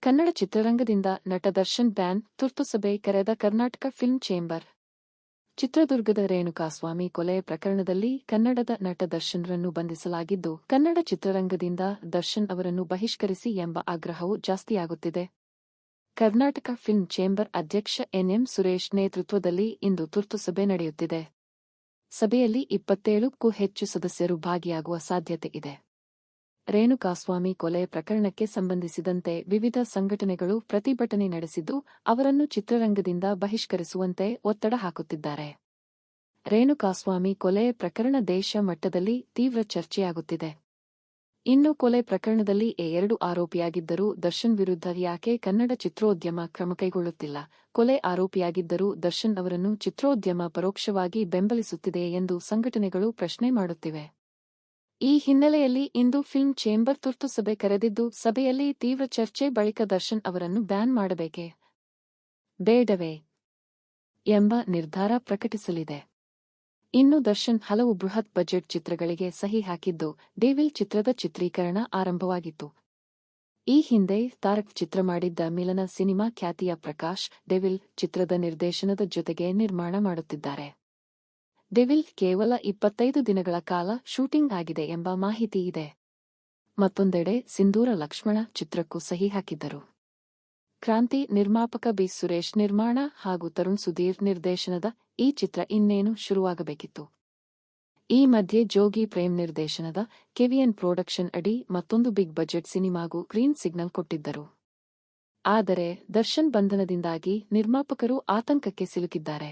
ಕನ್ನಡ ಚಿತ್ರರಂಗದಿಂದ ನಟ ದರ್ಶನ್ ಬ್ಯಾನ್, ತುರ್ತು ಸಭೆ ಕರೆದ ಕರ್ನಾಟಕ ಫಿಲ್ಮ್ ಚೇಂಬರ್. ಚಿತ್ರದುರ್ಗದ ರೇಣುಕಾಸ್ವಾಮಿ ಕೊಲೆ ಪ್ರಕರಣದಲ್ಲಿ ಕನ್ನಡದ ನಟ ದರ್ಶನ್ರನ್ನು ಬಂಧಿಸಲಾಗಿದ್ದು, ಕನ್ನಡ ಚಿತ್ರರಂಗದಿಂದ ದರ್ಶನ್ ಅವರನ್ನು ಬಹಿಷ್ಕರಿಸಿ ಎಂಬ ಆಗ್ರಹವು ಜಾಸ್ತಿಯಾಗುತ್ತಿದೆ. ಕರ್ನಾಟಕ ಫಿಲ್ಮ್ ಚೇಂಬರ್ ಅಧ್ಯಕ್ಷ ಎನ್. ಸುರೇಶ್ ನೇತೃತ್ವದಲ್ಲಿ ಇಂದು ತುರ್ತು ಸಭೆ ನಡೆಯುತ್ತಿದೆ. ಸಭೆಯಲ್ಲಿ 27ಕ್ಕೂ ಹೆಚ್ಚು ಸದಸ್ಯರು ಭಾಗಿಯಾಗುವ ಸಾಧ್ಯತೆ ಇದೆ. ರೇಣುಕಾಸ್ವಾಮಿ ಕೊಲೆ ಪ್ರಕರಣಕ್ಕೆ ಸಂಬಂಧಿಸಿದಂತೆ ವಿವಿಧ ಸಂಘಟನೆಗಳು ಪ್ರತಿಭಟನೆ ನಡೆಸಿದ್ದು, ಅವರನ್ನು ಚಿತ್ರರಂಗದಿಂದ ಬಹಿಷ್ಕರಿಸುವಂತೆ ಒತ್ತಡ ಹಾಕುತ್ತಿದ್ದಾರೆ. ರೇಣುಕಾಸ್ವಾಮಿ ಕೊಲೆ ಪ್ರಕರಣ ದೇಶ ಮಟ್ಟದಲ್ಲಿ ತೀವ್ರ ಚರ್ಚೆಯಾಗುತ್ತಿದೆ. ಇನ್ನು ಕೊಲೆ ಪ್ರಕರಣದಲ್ಲಿ ಎರಡು ಆರೋಪಿಯಾಗಿದ್ದರೂ ದರ್ಶನ್ ವಿರುದ್ಧ ಯಾಕೆ ಕನ್ನಡ ಚಿತ್ರೋದ್ಯಮ ಕ್ರಮ ಕೈಗೊಳ್ಳುತ್ತಿಲ್ಲ? ಕೊಲೆ ಆರೋಪಿಯಾಗಿದ್ದರೂ ದರ್ಶನ್ ಅವರನ್ನು ಚಿತ್ರೋದ್ಯಮ ಪರೋಕ್ಷವಾಗಿ ಬೆಂಬಲಿಸುತ್ತಿದೆ ಎಂದು ಸಂಘಟನೆಗಳು ಪ್ರಶ್ನೆ ಮಾಡುತ್ತಿವೆ. ಈ ಹಿನ್ನೆಲೆಯಲ್ಲಿ ಇಂದು ಫಿಲ್ಮ್ ಚೇಂಬರ್ ತುರ್ತು ಸಭೆ ಕರೆದಿದ್ದು, ಸಭೆಯಲ್ಲಿ ತೀವ್ರ ಚರ್ಚೆ ಬಳಿಕ ದರ್ಶನ್ ಅವರನ್ನು ಬ್ಯಾನ್ ಮಾಡಬೇಕೇ ಬೇಡವೇ ಎಂಬ ನಿರ್ಧಾರ ಪ್ರಕಟಿಸಲಿದೆ. ಇನ್ನು ದರ್ಶನ್ ಹಲವು ಬೃಹತ್ ಬಜೆಟ್ ಚಿತ್ರಗಳಿಗೆ ಸಹಿ ಹಾಕಿದ್ದು, ಡೆವಿಲ್ ಚಿತ್ರದ ಚಿತ್ರೀಕರಣ ಆರಂಭವಾಗಿತ್ತು. ಈ ಹಿಂದೆ ತಾರಕ್ ಚಿತ್ರ ಮಾಡಿದ್ದ ಮಿಲನ ಸಿನಿಮಾ ಖ್ಯಾತಿಯ ಪ್ರಕಾಶ್, ಡೆವಿಲ್ ಚಿತ್ರದ ನಿರ್ದೇಶನದ ಜೊತೆಗೆ ನಿರ್ಮಾಣ ಮಾಡುತ್ತಿದ್ದಾರೆ. ಡೆವಿಲ್ ಕೇವಲ 25 ದಿನಗಳ ಕಾಲ ಶೂಟಿಂಗ್ ಆಗಿದೆ ಎಂಬ ಮಾಹಿತಿ ಇದೆ. ಮತ್ತೊಂದೆಡೆ ಸಿಂಧೂರ ಲಕ್ಷ್ಮಣ ಚಿತ್ರಕ್ಕೂ ಸಹಿ ಹಾಕಿದ್ದರು. ಕ್ರಾಂತಿ ನಿರ್ಮಾಪಕ ಬಿ. ಸುರೇಶ್ ನಿರ್ಮಾಣ ಹಾಗೂ ತರುಣ್ ಸುಧೀರ್ ನಿರ್ದೇಶನದ ಈ ಚಿತ್ರ ಇನ್ನೇನು ಶುರುವಾಗಬೇಕಿತ್ತು. ಈ ಮಧ್ಯೆ ಜೋಗಿ ಪ್ರೇಮ್ ನಿರ್ದೇಶನದ ಕೆವಿಎನ್ ಪ್ರೊಡಕ್ಷನ್ ಅಡಿ ಮತ್ತೊಂದು ಬಿಗ್ ಬಜೆಟ್ ಸಿನಿಮಾಗೂ ಗ್ರೀನ್ ಸಿಗ್ನಲ್ ಕೊಟ್ಟಿದ್ದರು. ಆದರೆ ದರ್ಶನ್ ಬಂಧನದಿಂದಾಗಿ ನಿರ್ಮಾಪಕರು ಆತಂಕಕ್ಕೆ ಸಿಲುಕಿದ್ದಾರೆ.